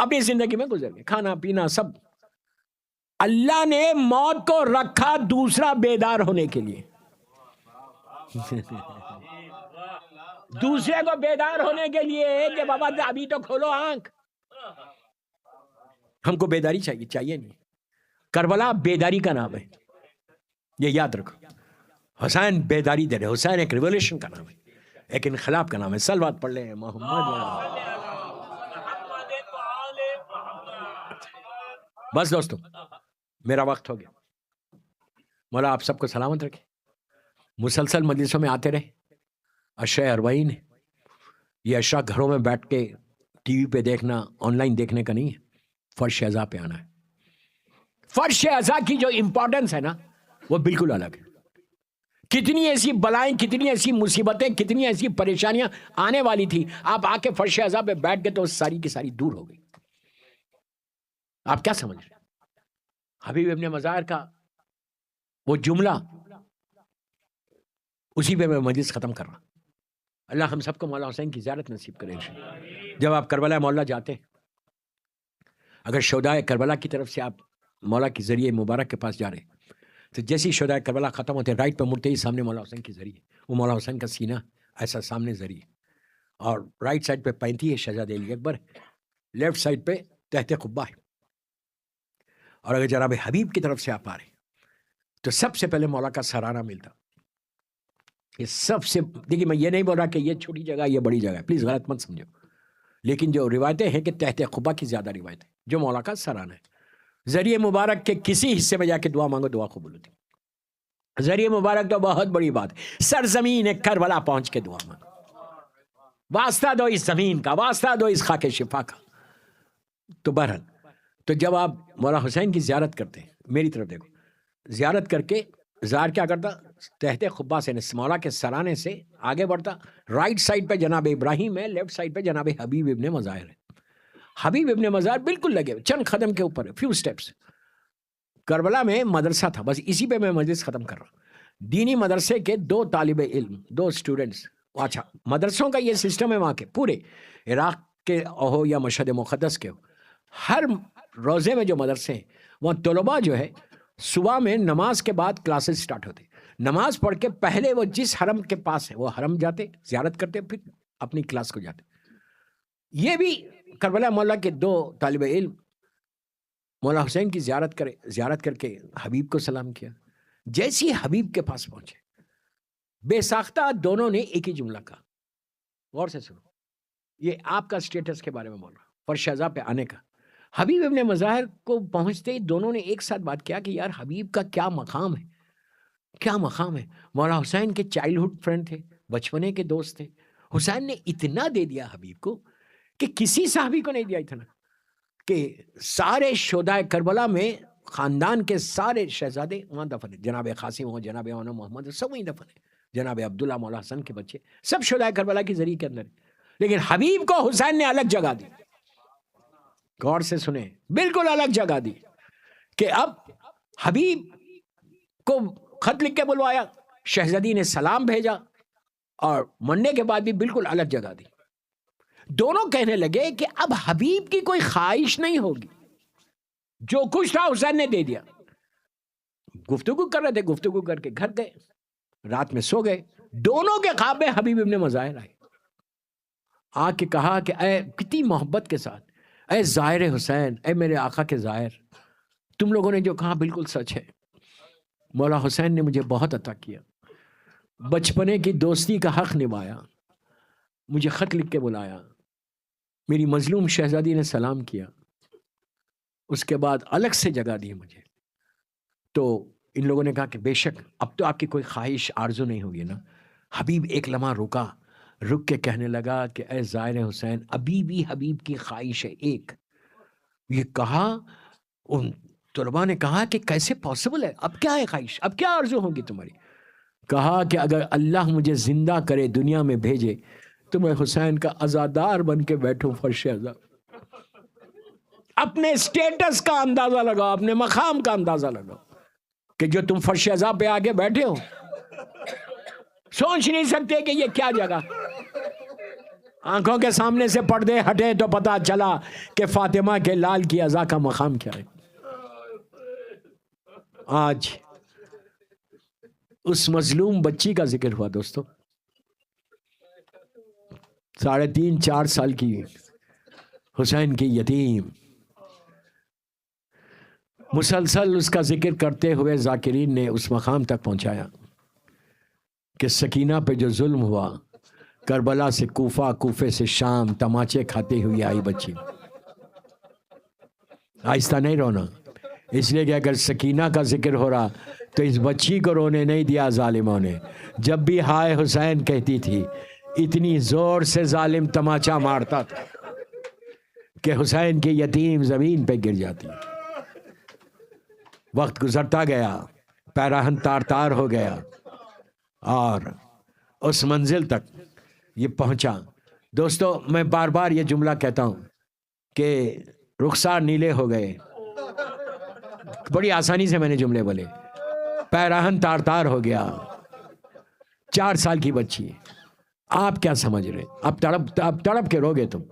اپنی زندگی میں گزر گئے, کھانا پینا سب. اللہ نے موت کو رکھا دوسرا بیدار ہونے کے لیے, دوسرے کو بیدار ہونے کے لیے کہ بابا ابھی تو کھولو آنکھ. ہم کو بیداری چاہیے نہیں. کربلا بیداری کا نام ہے, یہ یاد رکھو. حسین بیداری دے رہے, حسین ایک ریولیوشن کا نام ہے, ایک انقلاب کا نام ہے. صلوات پڑھ لیں محمد. بس دوستو میرا وقت ہو گیا. مولا آپ سب کو سلامت رکھے. مسلسل مجلسوں میں آتے رہے. اشرا اربعین ہے, یہ اشرا گھروں میں بیٹھ کے ٹی وی پہ دیکھنا, آن لائن دیکھنے کا نہیں ہے. فرش اعضاء پہ آنا ہے. فرش اعضاء کی جو امپورٹنس ہے نا وہ بالکل الگ ہے. کتنی ایسی بلائیں, کتنی ایسی مصیبتیں, کتنی ایسی پریشانیاں آنے والی تھی, آپ آ کے فرش اعضاء پہ بیٹھ گئے تو ساری کی ساری دور ہو گئی. آپ کیا سمجھ رہے ہیں؟ حبیب ابن مظاہر کا وہ جملہ, اسی پہ میں مجلس ختم کر رہا ہوں. اللہ ہم سب کو مولا حسین کی زیارت نصیب کرے. جب آپ کربلا مولا جاتے ہیں, اگر شہدائے کربلا کی طرف سے آپ مولا کے ذریعے مبارک کے پاس جا رہے ہیں, تو جیسی شہدائے کربلا ختم ہوتے ہیں, رائٹ پہ مڑتے ہی سامنے مولا حسین کے ذریعے, وہ مولا حسین کا سینہ ایسا سامنے ذریعے, اور رائٹ سائڈ پہ 35 ہے شہزادہ علی اکبر, لیفٹ سائڈ پہ تحت قبہ ہے. اور اگر جناب حبیب کی طرف سے آپ آ رہے ہیں تو سب سے پہلے مولا کا سرانہ ملتا. یہ سب سے, دیکھیے میں یہ نہیں بول رہا کہ یہ چھوٹی جگہ یہ بڑی جگہ ہے, پلیز غلط مت سمجھو, لیکن جو روایتیں ہیں کہ تحت قبہ کی زیادہ روایت ہے, جو مولا کا سرانہ ہے. ذریعے مبارک کے کسی حصے میں جا کے دعا مانگو, دعا قبول ہوتی. ذریعے مبارک تو بہت بڑی بات ہے, سرزمین کربلا پہنچ کے دعا مانگو, واسطہ دو اس زمین کا, واسطہ دو اس خاک شفا کا. تو بہرحال, تو جب آپ مولا حسین کی زیارت کرتے ہیں, میری طرف دیکھو, زیارت کر کے زار کیا کرتا, تحت قبہ سے مولا کے سرانے سے آگے بڑھتا, رائٹ سائڈ پہ جناب ابراہیم ہے, لیفٹ سائڈ پہ جناب حبیب ابن مظاہر ہے. حبیب ابن مظاہر بالکل لگے چند قدم کے اوپر, فیو سٹیپس. کربلا میں مدرسہ تھا, بس اسی پہ میں مجلس ختم کر رہا ہوں. دینی مدرسے کے 2 طالب علم, 2 اسٹوڈنٹس. اچھا, مدرسوں کا یہ سسٹم ہے وہاں کے, پورے عراق کے ہو یا مشہد مقدس کے ہو, ہر روزے میں جو مدرسے ہیں وہاں طلباء جو ہے صبح میں نماز کے بعد کلاسز سٹارٹ ہوتے, نماز پڑھ کے پہلے وہ جس حرم کے پاس ہے وہ حرم جاتے, زیارت کرتے, پھر اپنی کلاس کو جاتے. یہ بھی کربلا مولا کے 2 طالب علم مولا حسین کی زیارت کر کے حبیب کو سلام کیا. جیسی حبیب کے پاس پہنچے, بے ساختہ دونوں نے ایک ہی جملہ کہا. غور سے سنو, یہ آپ کا سٹیٹس کے بارے میں بول رہا ہوں, فرش اعضاء پہ آنے کا. حبیب ابن مظاہر کو پہنچتے ہی دونوں نے ایک ساتھ بات کیا کہ یار حبیب کا کیا مقام ہے, کیا مقام ہے. مولا حسین کے چائلڈہڈ فرینڈ تھے, بچپنے کے دوست تھے. حسین نے اتنا دے دیا حبیب کو کہ کسی صحابی کو نہیں دیا اتنا, کہ سارے شہدائے کربلا میں خاندان کے سارے شہزادے وہاں دفن ہیں. جناب قاسم ہو, جناب مولانا محمد, سب وہیں دفن ہیں. جناب عبداللہ, مولا حسن کے بچے, سب شہدائے کربلا کے ذریعے کے اندر ہیں. لیکن حبیب کو حسین نے الگ جگہ دی. غور سے سنیں, بالکل الگ جگہ دی, کہ اب حبیب کو خط لکھ کے بلوایا, شہزادی نے سلام بھیجا, اور مرنے کے بعد بھی بالکل الگ جگہ دی. دونوں کہنے لگے کہ اب حبیب کی کوئی خواہش نہیں ہوگی, جو کچھ تھا حسین نے دے دیا. گفتگو کر رہے تھے, گفتگو کر کے گھر گئے, رات میں سو گئے. دونوں کے خواب میں حبیب ابن مظاہر آئے, آ کے کہا کہ اے, کتنی محبت کے ساتھ, اے ظاہر حسین, اے میرے آقا کے ظاہر, تم لوگوں نے جو کہا بالکل سچ ہے. مولا حسین نے مجھے بہت عطا کیا, بچپنے کی دوستی کا حق نبھایا, مجھے خط لکھ کے بلایا, میری مظلوم شہزادی نے سلام کیا, اس کے بعد الگ سے جگہ دی مجھے. تو ان لوگوں نے کہا کہ بے شک اب تو آپ کی کوئی خواہش آرزو نہیں ہوگی نا. حبیب ایک لمحہ رک کے کہنے لگا کہ اے ظاہر حسین, ابھی بھی حبیب کی خواہش ہے ایک. یہ کہا, ان طلباء نے کہا کہ کیسے پاسبل ہے, اب کیا ہے خواہش, اب کیا آرزو ہوگی تمہاری؟ کہا کہ اگر اللہ مجھے زندہ کرے, دنیا میں بھیجے, تو میں حسین کا عزادار بن کے بیٹھوں فرش اعضاء. اپنے سٹیٹس کا اندازہ لگاؤ, اپنے مقام کا اندازہ لگاؤ, کہ جو تم فرش اعضاء پہ آگے بیٹھے ہو, سوچ نہیں سکتے کہ یہ کیا جگہ. آنکھوں کے سامنے سے پردے ہٹے تو پتا چلا کہ فاطمہ کے لال کی ازا کا مقام کیا ہے. آج اس مظلوم بچی کا ذکر ہوا دوستو، 3.5-4 سال کی حسین کی یتیم. مسلسل اس کا ذکر کرتے ہوئے ذاکرین نے اس مقام تک پہنچایا کہ سکینہ پہ جو ظلم ہوا، کربلا سے کوفہ، کوفے سے شام، تماچے کھاتے ہوئے آئی بچی. آہستہ نہیں رونا، اس لیے کہ اگر سکینہ کا ذکر ہو رہا تو اس بچی کو رونے نہیں دیا ظالموں نے. جب بھی ہائے حسین کہتی تھی اتنی زور سے ظالم تماچا مارتا تھا کہ حسین کی یتیم زمین پہ گر جاتی. وقت گزرتا گیا، پیراہن تار تار ہو گیا اور اس منزل تک یہ پہنچا. دوستو میں بار بار یہ جملہ کہتا ہوں کہ رخسار نیلے ہو گئے. بڑی آسانی سے میں نے جملے بولے. پیراہن تار تار ہو گیا. 4 سال کی بچی. آپ کیا سمجھ رہے؟ اب تڑپ کے روگے تم.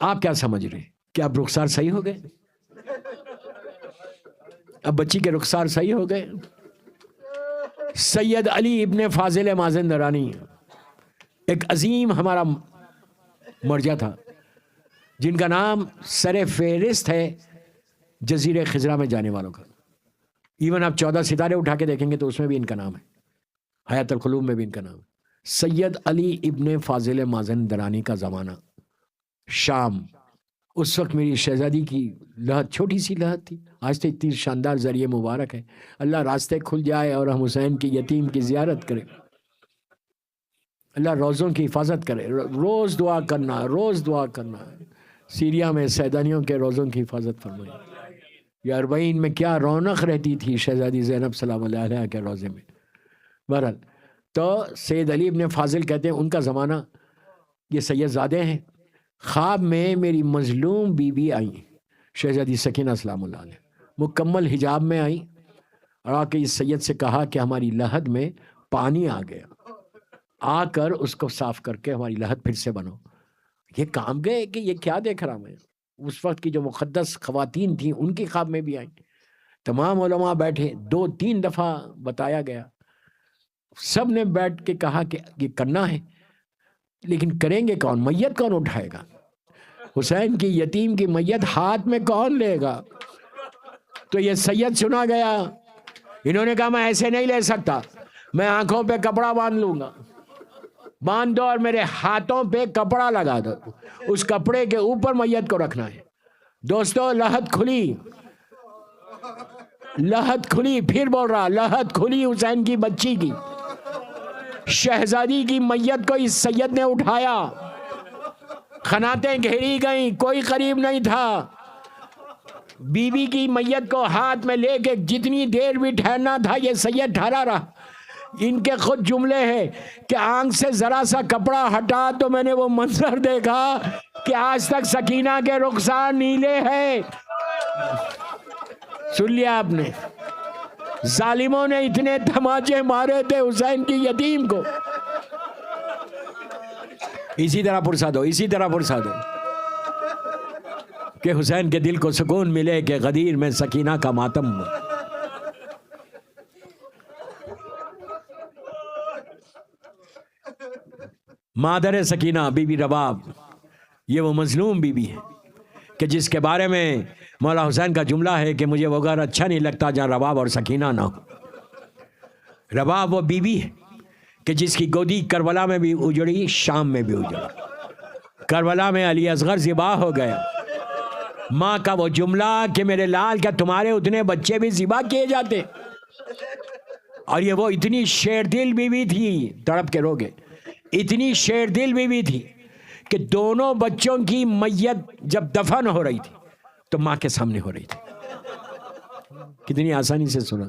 آپ کیا سمجھ رہے کہ اب رخسار صحیح ہو گئے؟ اب بچی کے رخسار صحیح ہو گئے. سید علی ابن فاضل مازندرانی ایک عظیم ہمارا مرجع تھا جن کا نام سر فہرست ہے جزیرے خضرا میں جانے والوں کا. ایون آپ 14 ستارے اٹھا کے دیکھیں گے تو اس میں بھی ان کا نام ہے، حیات القلوب میں بھی ان کا نام ہے. سید علی ابن فاضل مازندرانی کا زمانہ، شام. اس وقت میری شہزادی کی لہت چھوٹی سی لہت تھی، آج تو اتنی شاندار ذریعہ مبارک ہے. اللہ راستے کھل جائے اور ہم حسین کی یتیم کی زیارت کریں. اللہ روزوں کی حفاظت کرے. روز دعا کرنا، روز دعا کرنا. سیریا میں سیدانیوں کے روزوں کی حفاظت فرمائے. یہ 40 میں کیا رونق رہتی تھی شہزادی زینب سلام اللہ علیہ کے روزے میں. بہرحال تو سید علی ابن فاضل کہتے ہیں ان کا زمانہ، یہ سید زادے ہیں. خواب میں میری مظلوم بیوی آئیں، شہزادی سکینہ سلام اللہ علیہ، مکمل حجاب میں آئیں اور آ کے اس سید سے کہا کہ ہماری لحد میں پانی آ گیا، آ کر اس کو صاف کر کے ہماری لحد پھر سے بنو. یہ کام گئے کہ یہ کیا دیکھ رہا میں. اس وقت کی جو مقدس خواتین تھیں ان کی خواب میں بھی آئیں. تمام علماء بیٹھے، 2-3 دفعہ بتایا گیا. سب نے بیٹھ کے کہا کہ یہ کرنا ہے، لیکن کریں گے کون؟ میت کون اٹھائے گا؟ حسین کی یتیم کی میت ہاتھ میں کون لے گا؟ تو یہ سید سنا گیا. انہوں نے کہا میں ایسے نہیں لے سکتا، میں آنکھوں پہ کپڑا باندھ لوں گا. باندھ دو اور میرے ہاتھوں پہ کپڑا لگا دو، اس کپڑے کے اوپر میت کو رکھنا ہے. دوستو لحد کھلی، لحد کھلی. پھر بول رہا، لحد کھلی حسین کی بچی کی. شہزادی کی میت کو اس سید نے اٹھایا. خناتیں گھیری گئیں، کوئی قریب نہیں تھا. بی بی کی میت کو ہاتھ میں لے کے جتنی دیر بھی ٹھہرنا تھا یہ سید ٹھہرا رہا. ان کے خود جملے ہیں کہ آنکھ سے ذرا سا کپڑا ہٹا تو میں نے وہ منظر دیکھا کہ آج تک سکینہ کے رخسار نیلے ہیں. سن لیا آپ نے؟ ظالموں نے اتنے تماچے مارے تھے حسین کی یتیم کو. اسی طرح پرسا دو، اسی طرح پرسا دو کہ حسین کے دل کو سکون ملے کہ غدیر میں سکینہ کا ماتم. مادر سکینہ بی بی رباب، یہ وہ مظلوم بی بی ہے کہ جس کے بارے میں مولا حسین کا جملہ ہے کہ مجھے وہ گھر اچھا نہیں لگتا جہاں رباب اور سکینہ نہ ہو. رباب وہ بی بی ہے کہ جس کی گودی کربلا میں بھی اجڑی، شام میں بھی اجڑی. کربلا میں علی اصغر ذبح ہو گیا. ماں کا وہ جملہ کہ میرے لال کیا تمہارے اتنے بچے بھی ذبح کیے جاتے. اور یہ وہ اتنی شیر دل بیوی تھی، تڑپ کے روگے، اتنی شیر دل بیوی تھی کہ دونوں بچوں کی میت جب دفن ہو رہی تھی تو ماں کے سامنے ہو رہی تھی. کتنی آسانی سے سنا.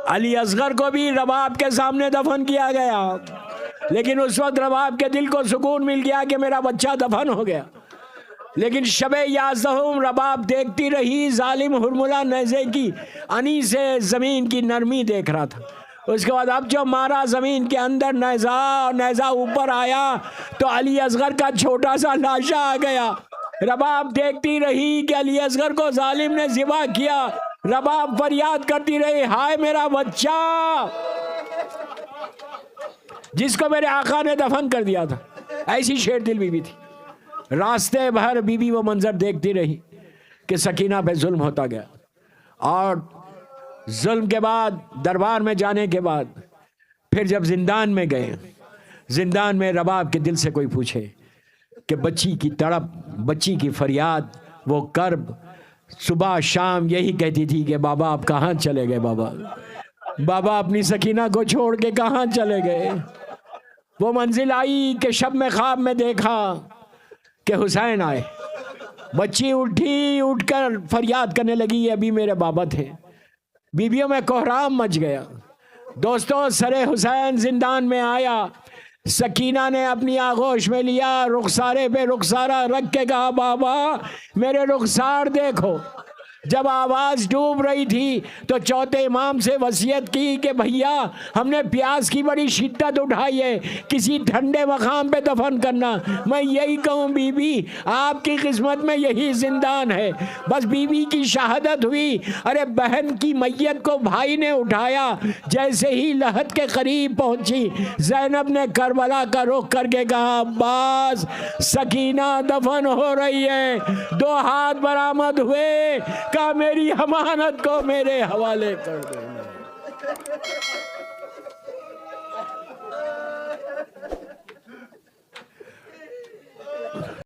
علی اصغر کو بھی رباب کے سامنے دفن کیا گیا، لیکن اس وقت رباب کے دل کو سکون مل گیا کہ میرا بچہ دفن ہو گیا. لیکن شب 11 رباب دیکھتی رہی، ظالم ہرملہ نیزے کی انی سے زمین کی نرمی دیکھ رہا تھا. اس کے بعد اب جو مارا زمین کے اندر نیزہ اوپر آیا تو علی اصغر کا چھوٹا سا لاشا آ گیا. رباب دیکھتی رہی کہ علی اصغر کو ظالم نے ذبح کیا. رباب فریاد کرتی رہی ہائے میرا بچہ جس کو میرے آقا نے دفن کر دیا تھا. ایسی شیر دل بی بی تھی. راستے بھر بی بی وہ منظر دیکھتی رہی کہ سکینہ پہ ظلم ہوتا گیا. اور ظلم کے بعد دربار میں جانے کے بعد پھر جب زندان میں گئے, زندان میں رباب کے دل سے کوئی پوچھے کہ بچی کی تڑپ, بچی کی فریاد, وہ کرب, صبح شام یہی کہتی تھی کہ بابا آپ کہاں چلے گئے, بابا اپنی سکینہ کو چھوڑ کے کہاں چلے گئے. وہ منزل آئی کہ شب میں خواب میں دیکھا کہ حسین آئے. بچی اٹھی, اٹھ کر فریاد کرنے لگی یہ ابھی میرے بابا تھے. بیویوں میں کوہرام مچ گیا. دوستوں سر حسین زندان میں آیا. سکینہ نے اپنی آغوش میں لیا, رخسارے پہ رخسارہ رکھ کے کہا بابا میرے رخسار دیکھو. جب آواز ڈوب رہی تھی تو چوتھے امام سے وصیت کی کہ بھیا ہم نے پیاس کی بڑی شدت اٹھائی ہے, کسی ٹھنڈے مقام پہ دفن کرنا. میں یہی کہوں بی بی آپ کی قسمت میں یہی زندان ہے. بس بی بی کی شہادت ہوئی. ارے بہن کی میت کو بھائی نے اٹھایا. جیسے ہی لحد کے قریب پہنچی زینب نے کربلا کا رخ کر کے کہا عباس سکینہ دفن ہو رہی ہے. 2 ہاتھ برآمد ہوئے, کہا میری امانت کو میرے حوالے کر دینا.